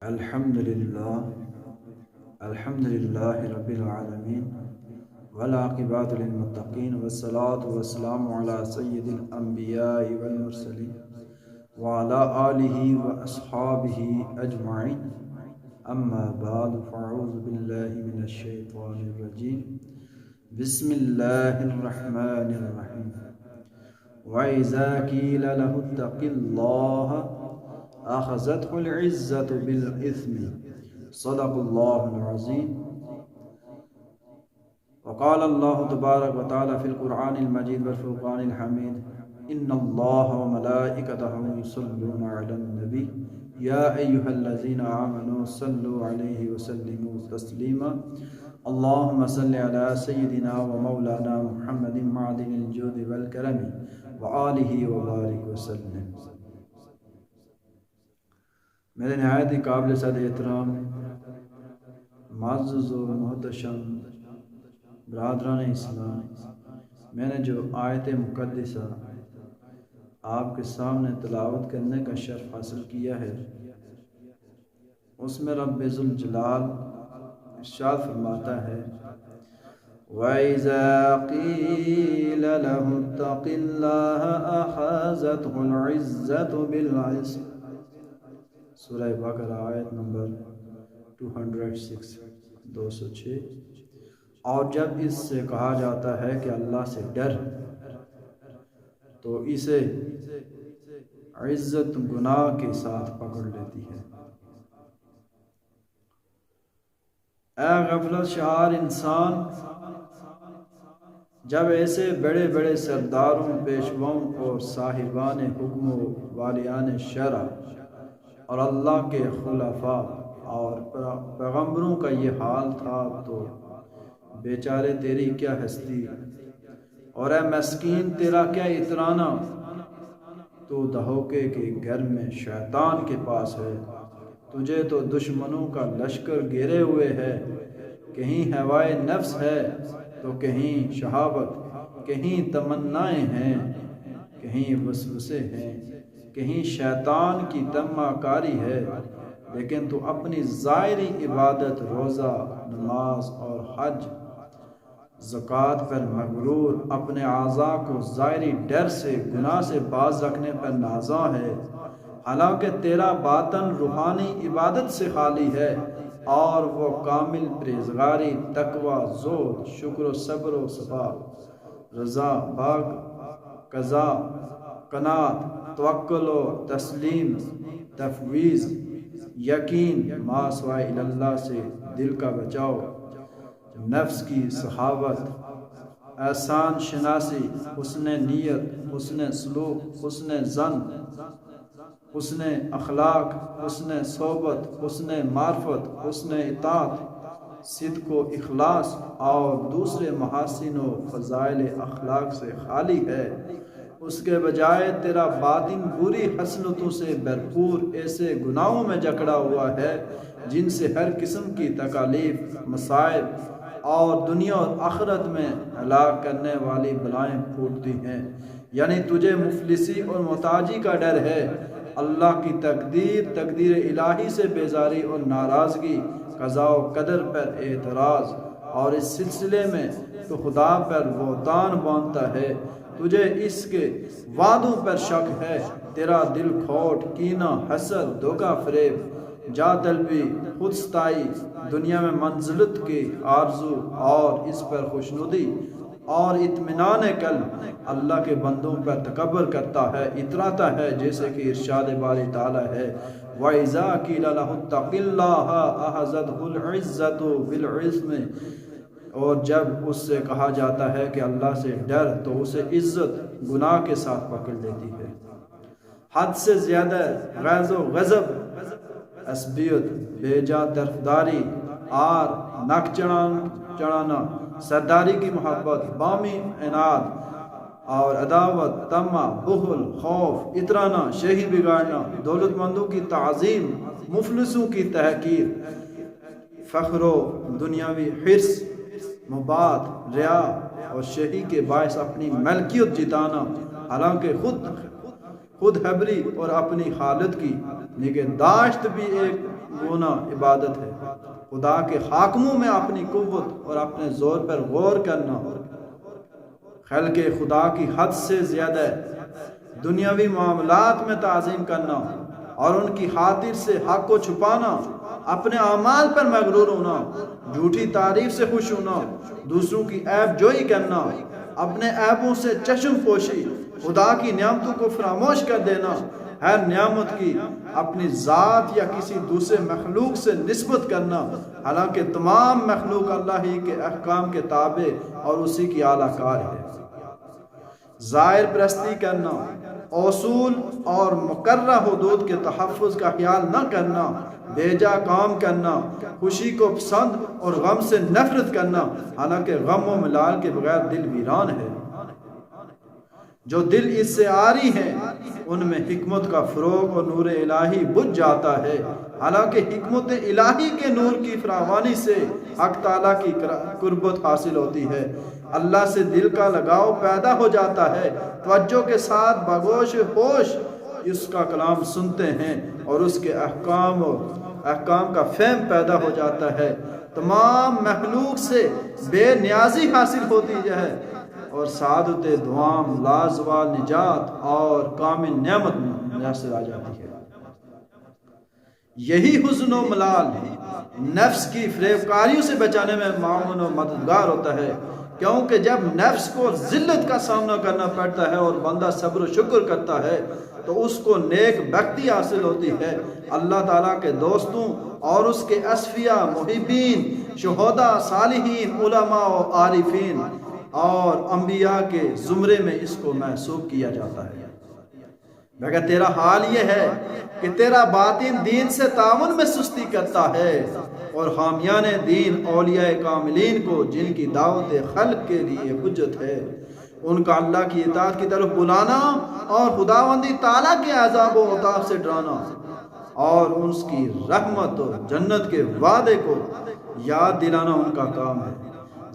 الحمد لله رب العالمين والعاقبات للمتقين والصلاة والسلام على سيد الأنبياء والمرسلين وعلى آله وأصحابه أجمعين. أما بعد فأعوذ بالله من الشيطان الرجيم. بسم الله الرحمن الرحيم. وإذا قيل له اتق الله أخذته العزة بالإثم. صدق الله العظيم. وقال الله تبارك وتعالى في القرآن المجيد والفرقان الحميد: إن الله وملائكته يصلون على النبي يا أيها الذين آمنوا صلوا عليه وسلموا تسليما. اللهم صل على سيدنا ومولانا محمد معدن الجود والكرم وآله وبارك وسلم. میرے نہایت ہی قابل صد احترام معزز و محتشم برادران اسلام، میں نے جو آیت مقدسہ آپ کے سامنے تلاوت کرنے کا شرف حاصل کیا ہے، اس میں رب ذوالجلال ارشاد فرماتا ہے: وَإِذَا قِيلَ لَهُ اتَّقِ اللَّهَ أَخَذَتْهُ الْعِزَّةُ بِالْإِثْمِ. سورہ بقرہ آیت نمبر 206. اور جب اس سے کہا جاتا ہے کہ اللہ سے ڈر، تو اسے عزت گناہ کے ساتھ پکڑ لیتی ہے. اے غفلت شعار انسان، جب ایسے بڑے بڑے سرداروں، پیشواؤں اور صاحبان حکم و والیان شرع اور اللہ کے خلفاء اور پیغمبروں کا یہ حال تھا، تو بیچارے تیری کیا ہستی، اور اے مسکین تیرا کیا اترانا. تو دھوکے کے گھر میں شیطان کے پاس ہے، تجھے تو دشمنوں کا لشکر گھیرے ہوئے ہے. کہیں ہوائے نفس ہے تو کہیں شہابت، کہیں تمنائیں ہیں، کہیں وسوسے ہیں، کہیں شیطان کی طمع کاری ہے. لیکن تو اپنی ظاہری عبادت، روزہ، نماز اور حج، زکوٰۃ پر مغرور، اپنے اعضاء کو ظاہری ڈر سے، گناہ سے باز رکھنے پر نازاں ہے، حالانکہ تیرا باطن روحانی عبادت سے خالی ہے، اور وہ کامل پرہیزگاری، تقوی، زہد، شکر و صبر و صفا، رضا، باغ، قضا، قناعت، توکل و تسلیم، تفویض، یقین، ما سوائے اللہ سے دل کا بچاؤ، نفس کی سخاوت، احسان شناسی، حسن نیت، حسن سلوک، حسن ظن، حسن اخلاق، حسن صحبت، حسن معرفت، حسن اطاعت، صدق و اخلاص اور دوسرے محاسن و فضائل اخلاق سے خالی ہے. اس کے بجائے تیرا باطن بری حسنتوں سے بھرپور ایسے گناہوں میں جکڑا ہوا ہے جن سے ہر قسم کی تکالیف، مصائب اور دنیا اور آخرت میں ہلاک کرنے والی بلائیں پھوٹتی ہیں. یعنی تجھے مفلسی اور محتاجی کا ڈر ہے، اللہ کی تقدیر الہی سے بیزاری اور ناراضگی، قضاء و قدر پر اعتراض، اور اس سلسلے میں تو خدا پر بہتان باندھتا ہے. تجھے اس کے وعدوں پر شک ہے، تیرا دل کھوٹ، کینہ، حسد، دھوکہ فریب، جا طلبی، خود ستائی، دنیا میں منزلت کی آرزو اور اس پر خوشنودی اور اطمینان قلب اللہ کے بندوں پر تکبر کرتا ہے، اتراتا ہے، جیسے کہ ارشاد باری تعالی ہے: وَإِذَا قِيلَ لَهُ اتَّقِ اللَّهَ أَخَذَتْهُ الْعِزَّةُ بِالْإِثْمِ. اور جب اس سے کہا جاتا ہے کہ اللہ سے ڈر، تو اسے عزت گناہ کے ساتھ پکڑ لیتی ہے. حد سے زیادہ غیظ و غضب، عصبیت، بے جا طرفداری، آر، نک چڑھانا، سرداری کی محبت، بامی عناد اور عداوت، طمع، بخل، خوف، اترانا، شہی بگاڑنا، دولت مندوں کی تعظیم، مفلسوں کی تحقیر، فخر و دنیاوی حرص، مباد، ریا اور شہی کے باعث اپنی ملکیت جتانا، حالانکہ خود حبری اور اپنی حالت کی نگہداشت بھی ایک گونا عبادت ہے۔ خدا کے حاکموں میں اپنی قوت اور اپنے زور پر غور کرنا، خلق خدا کی حد سے زیادہ دنیاوی معاملات میں تعظیم کرنا اور ان کی خاطر سے حق کو چھپانا، اپنے اعمال پر مغرور ہونا، جھوٹی تعریف سے خوش ہونا، دوسروں کی عیب جوئی کرنا، اپنے عیبوں سے چشم پوشی، خدا کی نعمتوں کو فراموش کر دینا، ہر نعمت کی اپنی ذات یا کسی دوسرے مخلوق سے نسبت کرنا، حالانکہ تمام مخلوق اللہ ہی کے احکام کے تابع اور اسی کی اعلیٰ کار ہے۔ ظاہر پرستی کرنا، اصول اور مقررہ حدود کے تحفظ کا خیال نہ کرنا، بیجا کام کرنا، خوشی کو پسند اور غم سے نفرت کرنا، حالانکہ غم و ملال کے بغیر دل ویران ہے۔ جو دل اس سے عاری ہیں ان میں حکمت کا فروغ اور نور الہی بجھ جاتا ہے، حالانکہ حکمت الہی کے نور کی فراوانی سے حق تعالیٰ کی قربت حاصل ہوتی ہے، اللہ سے دل کا لگاؤ پیدا ہو جاتا ہے، توجہ کے ساتھ بگوش ہوش اس کا کلام سنتے ہیں اور اس کے احکام کا فہم پیدا ہو جاتا ہے، تمام مخلوق سے بے نیازی حاصل ہوتی ہے اور سعادت دوام لازوال نجات اور کامل نعمت میسر آ جاتی ہے۔ یہی حزن و ملال نفس کی فریب کاریوں سے بچانے میں معاون و مددگار ہوتا ہے، کیونکہ جب نفس کو ذلت کا سامنا کرنا پڑتا ہے اور بندہ صبر و شکر کرتا ہے تو اس کو نیک بختی حاصل ہوتی ہے، اللہ تعالیٰ کے دوستوں اور اس کے اصفیاء محبین، شہداء، صالحین، علماء و عارفین اور انبیاء کے زمرے میں اس کو محسوب کیا جاتا ہے۔ مگر تیرا حال یہ ہے کہ تیرا باطن دین سے تعاون میں سستی کرتا ہے اور حامیان دین اولیاء کاملین کو جن کی دعوت خلق کے لیے حجت ہے ان کا اللہ کی اطاعت کی طرف بلانا اور خداوندی تعالیٰ کے عذاب و عقاب سے ڈرانا اور اس کی رحمت و جنت کے وعدے کو یاد دلانا ان کا کام ہے۔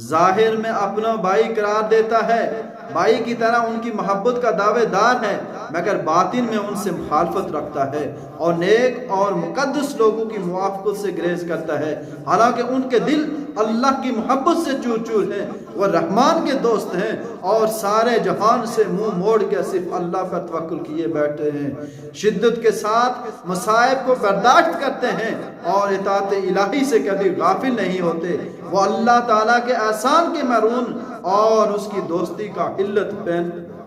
ظاہر میں اپنا بھائی قرار دیتا ہے، بھائی کی طرح ان کی محبت کا دعوے دار ہے، مگر باطن میں ان سے مخالفت رکھتا ہے اور نیک اور مقدس لوگوں کی موافقت سے گریز کرتا ہے، حالانکہ ان کے دل اللہ کی محبت سے چور چور ہیں، وہ رحمان کے دوست ہیں اور سارے جہان سے منہ موڑ کے صرف اللہ پر توکل کیے بیٹھے ہیں، شدت کے ساتھ مصائب کو برداشت کرتے ہیں اور اطاعت الہی سے کبھی غافل نہیں ہوتے، وہ اللہ تعالیٰ کے احسان کے محروم اور اس کی دوستی کا علت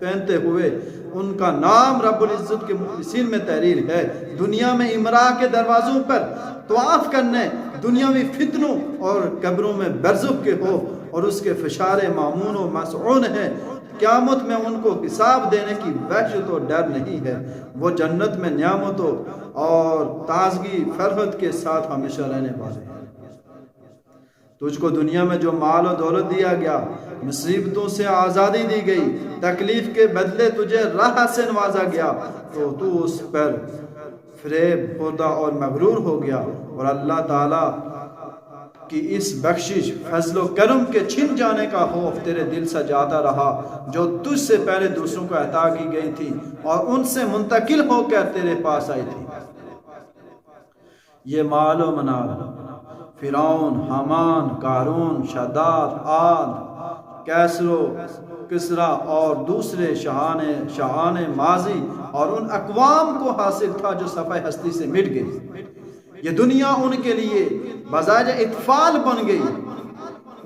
پہنتے ہوئے ان کا نام رب العزت کے مخلصین میں تحریر ہے۔ دنیا میں امراء کے دروازوں پر طواف کرنے، دنیاوی فتنوں اور قبروں میں برزخ کے ہو اور اس کے فشارے مامون و مسعون ہیں، قیامت میں ان کو حساب دینے کی وحشت و ڈر نہیں ہے، وہ جنت میں نعمتوں اور تازگی فرحت کے ساتھ ہمیشہ رہنے والے ہیں۔ تجھ کو دنیا میں جو مال و دولت دیا گیا، مصیبتوں سے آزادی دی گئی، تکلیف کے بدلے تجھے راہ سے نوازا گیا تو اس پر فریب خوردہ اور مغرور ہو گیا اور اللہ تعالیٰ کی اس بخشش فضل و کرم کے چھن جانے کا خوف تیرے دل سے جاتا رہا جو تجھ سے پہلے دوسروں کو عطا کی گئی تھی اور ان سے منتقل ہو کر تیرے پاس آئی تھی۔ یہ مال و منال فرعون، حامان، قارون، شداد، عاد، کسرا اور دوسرے شاہان ماضی اور ان اقوام کو حاصل تھا جو صفحہ ہستی سے مٹ گئی۔ یہ دنیا ان کے لیے بجائے اطفال بن گئی،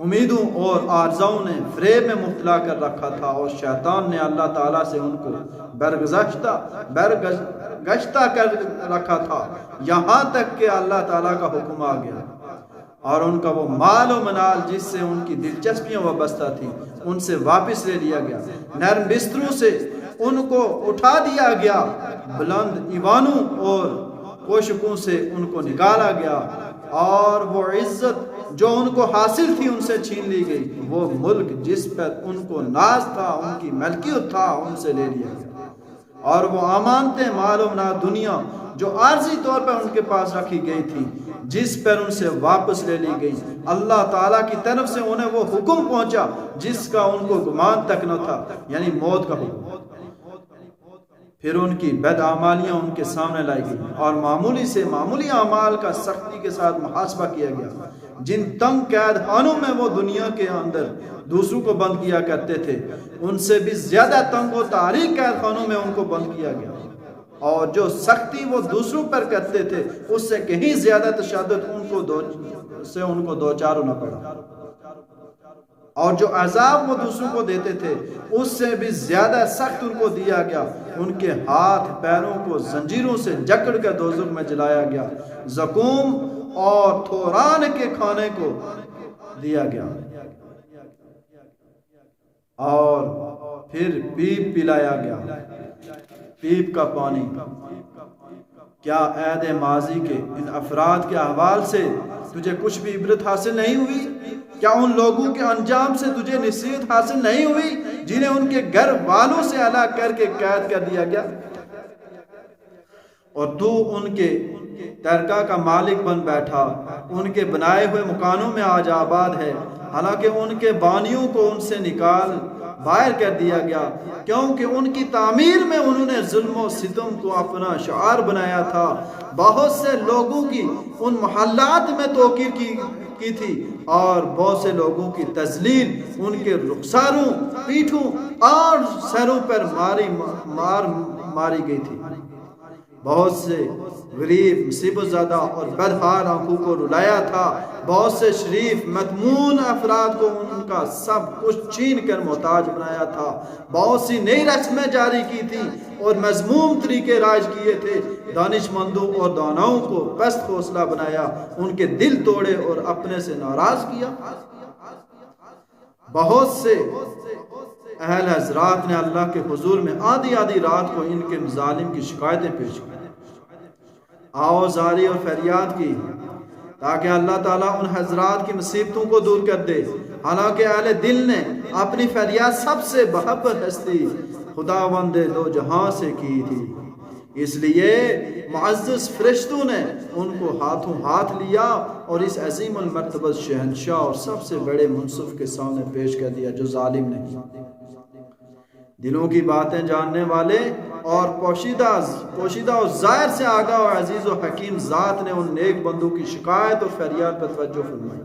امیدوں اور آرزوؤں نے فریب میں مبتلا کر رکھا تھا اور شیطان نے اللہ تعالیٰ سے ان کو برگشتہ کر رکھا تھا، یہاں تک کہ اللہ تعالیٰ کا حکم آ گیا اور ان کا وہ مال و منال جس سے ان کی دلچسپیاں وابستہ تھیں ان سے واپس لے لیا گیا، نرم بستروں سے ان کو اٹھا دیا گیا، بلند ایوانوں اور کوشکوں سے ان کو نکالا گیا اور وہ عزت جو ان کو حاصل تھی ان سے چھین لی گئی، وہ ملک جس پر ان کو ناز تھا، ان کی ملکیت تھا، ان سے لے لیا گیا، اور وہ امانتیں مال و منال دنیا جو عارضی طور پر ان کے پاس رکھی گئی تھی جس پر ان سے واپس لے لی گئی، اللہ تعالیٰ کی طرف سے انہیں وہ حکم پہنچا جس کا ان کو گمان تک نہ تھا، یعنی موت کا حکم، اور وہ امانتیں مال و منال دنیا جو عارضی طور پر ان کے پاس رکھی گئی تھی جس پر ان سے واپس لے لی گئی، اللہ تعالیٰ کی طرف سے انہیں وہ حکم پہنچا جس کا ان کو گمان تک نہ تھا، یعنی موت کا حکم۔ پھر ان کی بدعمالیاں ان کے سامنے لائی گئی اور معمولی سے معمولی اعمال کا سختی کے ساتھ محاسبہ کیا گیا۔ جن تنگ قید خانوں میں وہ دنیا کے اندر دوسروں کو بند کیا کرتے تھے، ان سے بھی زیادہ تنگ و تاریک قید خانوں میں ان کو بند کیا گیا، اور جو سختی وہ دوسروں پر کرتے تھے اس سے کہیں زیادہ تشدد ان کو دوچار ہونا پڑا، اور جو عذاب وہ دوسروں کو دیتے تھے اس سے بھی زیادہ سخت ان کو دیا گیا۔ ان کے ہاتھ پیروں کو زنجیروں سے جکڑ کر دوزخ میں جلایا گیا، زقوم اور تھوران کے کھانے کو دیا گیا، اور پھر پیپ پلایا گیا، پیپ کا پانی۔ کیا عہد ماضی کے ان افراد کے احوال سے تجھے کچھ بھی عبرت حاصل نہیں ہوئی؟ کیا ان لوگوں کے انجام سے تجھے نصیحت حاصل نہیں ہوئی جنہیں ان کے گھر والوں سے الگ کر کے قید کر دیا گیا، اور تو ان کے ترکہ کا مالک بن بیٹھا، ان کے بنائے ہوئے مکانوں میں آج آباد ہے، حالانکہ ان کے بانیوں کو ان سے نکال باہر کر دیا گیا، کیونکہ ان کی تعمیر میں انہوں نے ظلم و ستم کو اپنا شعار بنایا تھا۔ بہت سے لوگوں کی ان محلات میں توقیر کی تھی، اور بہت سے لوگوں کی تذلیل ان کے رخساروں، پیٹھوں اور سروں پر ماری گئی تھی۔ بہت سے غریب، مصیبت زدہ اور بدحال آنکھوں کو رلایا تھا، بہت سے شریف متمون افراد کو ان کا سب کچھ چھین کر محتاج بنایا تھا، بہت سی نئی رسمیں جاری کی تھی اور مذموم طریقے رائج کیے تھے، دانش مندوں اور داناؤں کو پست حوصلہ بنایا، ان کے دل توڑے اور اپنے سے ناراض کیا۔ بہت سے اہل حضرات نے اللہ کے حضور میں آدھی آدھی رات کو ان کے مظالم کی شکایتیں پیش کی، آوازاری اور فریاد کی، تاکہ اللہ تعالیٰ ان حضرات کی مصیبتوں کو دور کر دے، حالانکہ اہل دل نے اپنی فریاد سب سے بہتر ہستی خداوند دو جہاں سے کی تھی، اس لیے معزز فرشتوں نے ان کو ہاتھوں ہاتھ لیا اور اس عظیم المرتبہ شہنشاہ اور سب سے بڑے منصف کے سامنے پیش کر دیا، جو ظالم نہیں، دلوں کی باتیں جاننے والے اور پوشیدہ و ظاہر سے آگاہ اور عزیز و حکیم ذات نے ان نیک بندوں کی شکایت اور فریاد پر توجہ فرمائی،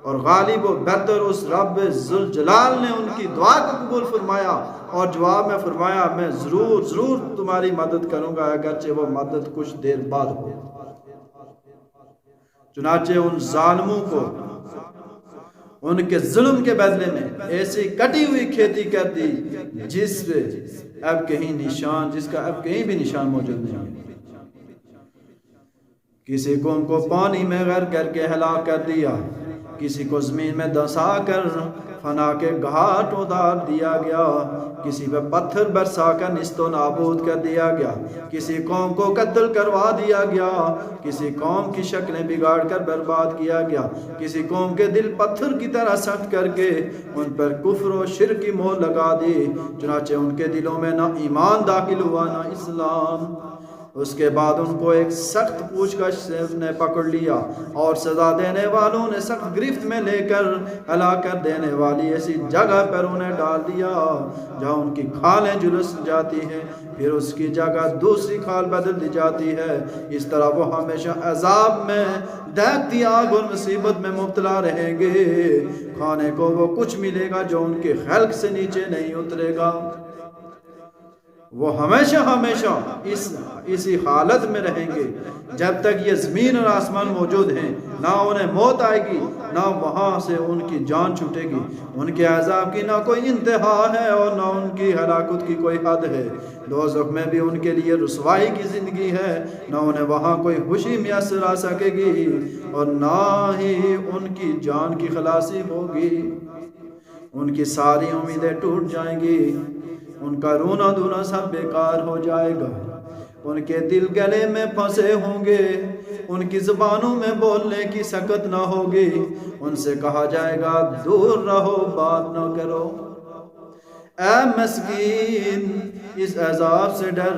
اور غالب و برتر اس رب ذوالجلال نے ان کی دعا کو قبول فرمایا اور جواب میں فرمایا، میں ضرور تمہاری مدد کروں گا، اگرچہ وہ مدد کچھ دیر بعد ہو۔ چنانچہ ان ظالموں کو ان کے ظلم کے بدلے میں ایسی کٹی ہوئی کھیتی کر دی جس کا اب کہیں بھی نشان موجود نہیں ہے۔ کسی قوم کو پانی میں غرق کر کے ہلاک کر دیا، کسی کو زمین میں دسا کر فنا کے گھاٹ اتار دیا گیا، کسی پہ پتھر برسا کر نیست و نابود کر دیا گیا، کسی قوم کو قتل کروا دیا گیا، کسی قوم کی شکلیں بگاڑ کر برباد کیا گیا، کسی قوم کے دل پتھر کی طرح سخت کر کے ان پر کفر و شرک کی مہر لگا دی، چنانچہ ان کے دلوں میں نہ ایمان داخل ہوا نہ اسلام۔ اس کے بعد ان کو ایک سخت پوچھ گچھ نے پکڑ لیا اور سزا دینے والوں نے سخت گرفت میں لے کر ہلاک کر دینے والی ایسی جگہ پر انہیں ڈال دیا جہاں ان کی کھالیں جلس جاتی ہیں، پھر اس کی جگہ دوسری کھال بدل دی جاتی ہے، اس طرح وہ ہمیشہ عذاب میں دہکتی آگ اور مصیبت میں مبتلا رہیں گے، کھانے کو وہ کچھ ملے گا جو ان کے خلق سے نیچے نہیں اترے گا، وہ ہمیشہ اسی حالت میں رہیں گے جب تک یہ زمین اور آسمان موجود ہیں، نہ انہیں موت آئے گی نہ وہاں سے ان کی جان چھوٹے گی، ان کے عذاب کی نہ کوئی انتہا ہے اور نہ ان کی ہلاکت کی کوئی حد ہے، دوزخ میں بھی ان کے لیے رسوائی کی زندگی ہے، نہ انہیں وہاں کوئی خوشی میسر آ سکے گی اور نہ ہی ان کی جان کی خلاصی ہوگی، ان کی ساری امیدیں ٹوٹ جائیں گی، ان کا رونا دھونا سب بیکار ہو جائے گا، ان کے دل گلے میں پھنسے ہوں گے، ان کی زبانوں میں بولنے کی سکت نہ ہوگی، ان سے کہا جائے گا دور رہو بات نہ کرو۔ اے مسکین، اس عذاب سے ڈر،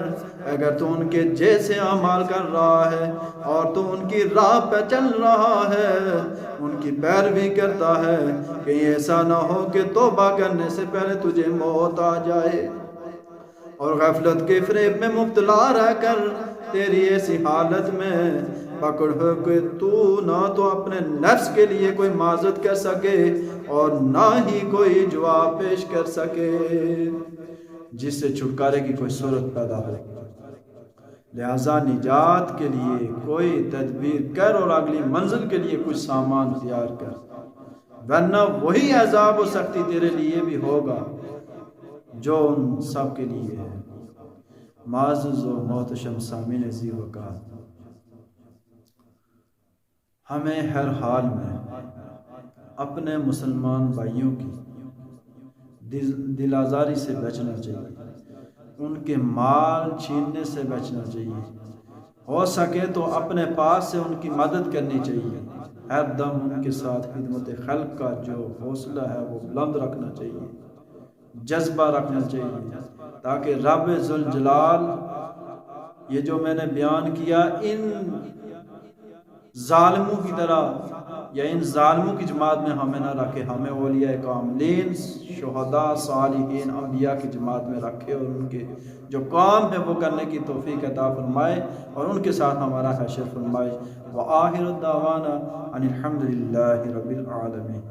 اگر تو ان کے جیسے اعمال کر رہا ہے اور تو ان کی راہ پہ چل رہا ہے، ان کی پیروی کرتا ہے، کہیں ایسا نہ ہو کہ توبہ کرنے سے پہلے تجھے موت آ جائے اور غفلت کے فریب میں مبتلا رہ کر تیری ایسی حالت میں پکڑ ہو کہ تو نہ تو اپنے نفس کے لیے کوئی معذرت کر سکے اور نہ ہی کوئی جواب پیش کر سکے جس سے چھٹکارے کی کوئی صورت پیدا ہو۔ لہذا نجات کے لیے کوئی تدبیر کر اور اگلی منزل کے لیے کچھ سامان تیار کر، ورنہ وہی عذاب و سختی تیرے لیے بھی ہوگا جو ان سب کے لیے ہے۔ معزز و محتشم سامعین ذی وقار، ہمیں ہر حال میں اپنے مسلمان بھائیوں کی دل آزاری سے بچنا چاہیے، ان کے مال چھیننے سے بچنا چاہیے، ہو سکے تو اپنے پاس سے ان کی مدد کرنی چاہیے، ہر دم ان کے ساتھ خدمت خلق کا جو حوصلہ ہے وہ بلند رکھنا چاہیے، جذبہ رکھنا چاہیے، تاکہ رب ذوالجلال یہ جو میں نے بیان کیا ان ظالموں کی طرح یا ان ظالموں کی جماعت میں ہمیں نہ رکھے، ہمیں اولیاء کاملین، شہداء، صالحین، انبیاء کی جماعت میں رکھے اور ان کے جو کام ہے وہ کرنے کی توفیق عطا فرمائے اور ان کے ساتھ ہمارا حشر فرمائے۔ وآخر دعوانا ان الحمد للہ رب العالمین۔